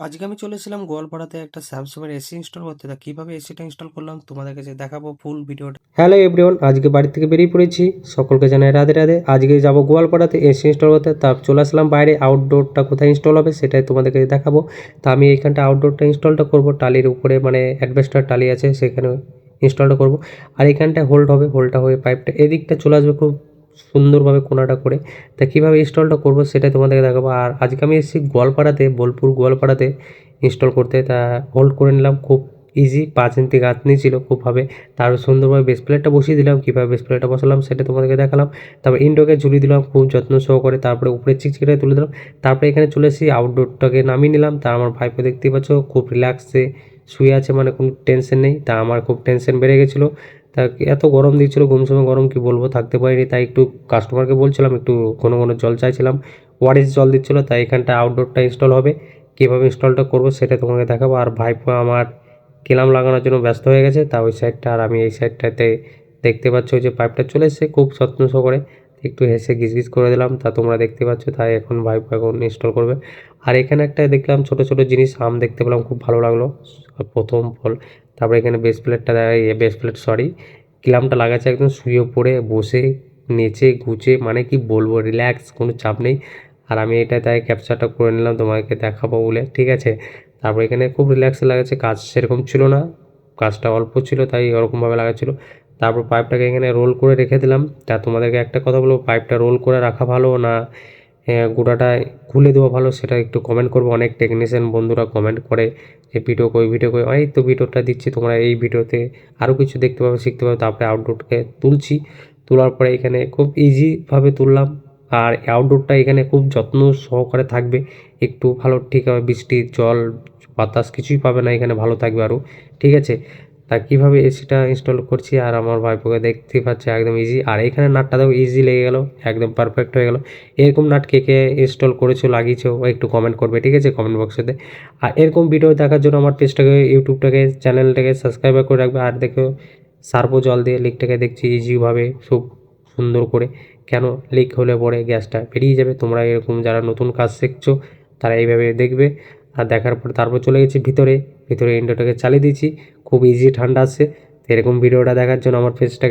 আজকে আমি চলে এসেছিলাম গোয়ালপাড়াতে একটা স্যামসাংয়ের এসি ইনস্টল করতে। তা কীভাবে এসিটা ইনস্টল করলাম তোমাদের কাছে দেখাবো ফুল ভিডিওটা। হ্যালো এভরিওয়ান, আজকে বাড়ি থেকে বেরিয়ে পড়েছি। সকলকে জানাই রাধে রাধে। আজকে যাব গোয়ালপাড়াতে এসি ইনস্টল করতে। তা চলে আসলাম বাইরে, আউটডোরটা কোথায় ইনস্টল হবে সেটাই তোমাদেরকে দেখাবো। তা আমি এইখানটা আউটডোরটা ইনস্টলটা করব, টালির উপরে মানে অ্যাডভেস্টার টালি আছে সেখানে ইনস্টলটা করব। আর এইখানটায় হোল্ড হবে, হোল্ডটা হয়ে পাইপটা এদিকটা চলে আসবে খুব সুন্দরভাবে কোনাটা করে। তা কীভাবে ইনস্টলটা করব সেটাই তোমাদেরকে দেখাবো। আর আজকে আমি এসেছি গোয়ালপাড়াতে, বোলপুর গোয়ালপাড়াতে ইনস্টল করতে। তা হোল্ড করে নিলাম, খুব ইজি, 5 ইঞ্চি গাঁথনি ছিল খুবভাবে। তারপর সুন্দরভাবে বেস প্লেটটা বসিয়ে দিলাম। কীভাবে বেস প্লেটটা বসালাম সেটা তোমাদেরকে দেখালাম। তারপর ইনডোরকে ঝুলিয়ে দিলাম খুব যত্ন সহকারে। তারপরে উপরে চিকচিকিটা তুলে দিলাম। তারপরে এখানে চলে এসেছি, আউটডোরটাকে নামিয়ে নিলাম। তা আমার ভাইপো দেখতেই পাচ্ছ খুব রিল্যাক্সে শুয়ে আছে, মানে কোনো টেনশন নেই। তা আমার খুব টেনশন বেড়ে গেছিলো। তা এত গরম দিচ্ছিলো, ঘুমসময় গরম কী বলবো, থাকতে পারিনি। তাই একটু কাস্টমারকে বলছিলাম একটু ঘন ঘন জল চাইছিলাম, ওআরএস জল দিচ্ছিলো। তাই এখানটা আউটডোরটা ইনস্টল হবে, কীভাবে ইনস্টলটা করবো সেটা তোমাকে দেখাবো। আর ভাইপো আমার কিলাম লাগানোর জন্য ব্যস্ত হয়ে গেছে। তা ওই সাইডটা আর আমি এই সাইডটাতে দেখতে পাচ্ছ যে পাইপটা চলে এসেছে খুব যত্ন সহকারে। একটু হেসে গিজগিজ করে দিলাম, তা তোমরা দেখতে পাচ্ছ। তাই এখন ভাইপো এখন ইনস্টল করবে। আর এখানে একটা দেখলাম ছোট ছোট জিনিস আম দেখতে পেলাম, খুব ভালো লাগলো, প্রথম ফল। তারপরে এখানে বেস প্লেটটা বেস প্লেট সরি কিলামটা লাগাচ্ছে একদম শুয়ে পড়ে বসে নেচে ঘুচে, মানে কি বলবো, রিল্যাক্স, কোনো চাপ নেই। আর আমি এটা তাই ক্যাপচারটা করে নিলাম তোমাকে দেখাবো বলে, ঠিক আছে। তারপর এখানে খুব রিল্যাক্সে লাগাচ্ছে, কাজ সেরকম ছিল না, কাজটা অল্প ছিল তাই ওরকমভাবে লাগাচ্ছিল। তারপর পাইপটাকে এখানে রোল করে রেখে দিলাম। তা তোমাদেরকে একটা কথা বলবো, পাইপটা রোল করে রাখা ভালো না গোটাটা খুলে দেওয়া ভালো, সেটা একটু কমেন্ট করবো। অনেক টেকনিশিয়ান বন্ধুরা কমেন্ট করে যে ভিডিও কই ভিডিও কই, এই তো ভিডিওটা দিচ্ছি, তোমরা এই ভিডিওতে আরও কিছু দেখতে পাবে শিখতে পাবে। তারপরে আউটডোরটাকে তুলছি, তোলার পরে এখানে খুব ইজিভাবে তুললাম। আর আউটডোরটা এখানে খুব যত্ন সহকারে থাকবে, একটু ভালো ঠিক হবে, বৃষ্টির জল বাতাস কিছুই পাবে না, এখানে ভালো থাকবে আরও, ঠিক আছে। তা কীভাবে এসিটা ইনস্টল করছি আর আমার ভাইপোকে দেখতে পাচ্ছে একদম ইজি। আর এখানে নাটটা দেখো ইজি লেগে গেল, একদম পারফেক্ট হয়ে গেল। এরকম নাট কে কে ইনস্টল করেছো লাগিয়েছো একটু কমেন্ট করবে, ঠিক আছে, কমেন্ট বক্সেতে। আর এরকম ভিডিও দেখার জন্য আমার পেজটাকে ইউটিউবটাকে চ্যানেলটাকে সাবস্ক্রাইব করে রাখবে। আর দেখো সার্বো জল দিয়ে লিকটাকে দেখছি ইজিভাবে খুব সুন্দর করে, কেন লিক হলে পরে গ্যাসটা বেরিয়ে যাবে। তোমরা এরকম যারা নতুন কাজ শিখছো তারা এইভাবে দেখবে। আর দেখার পর তারপর চলে গেছি ভিতরে, ভিতরে ইনডোরটাকে চালিয়ে দিয়েছি, খুব ইজি ঠান্ডা আসছে। এরকম ভিডিওটা দেখার জন্য আমার পেজটাকে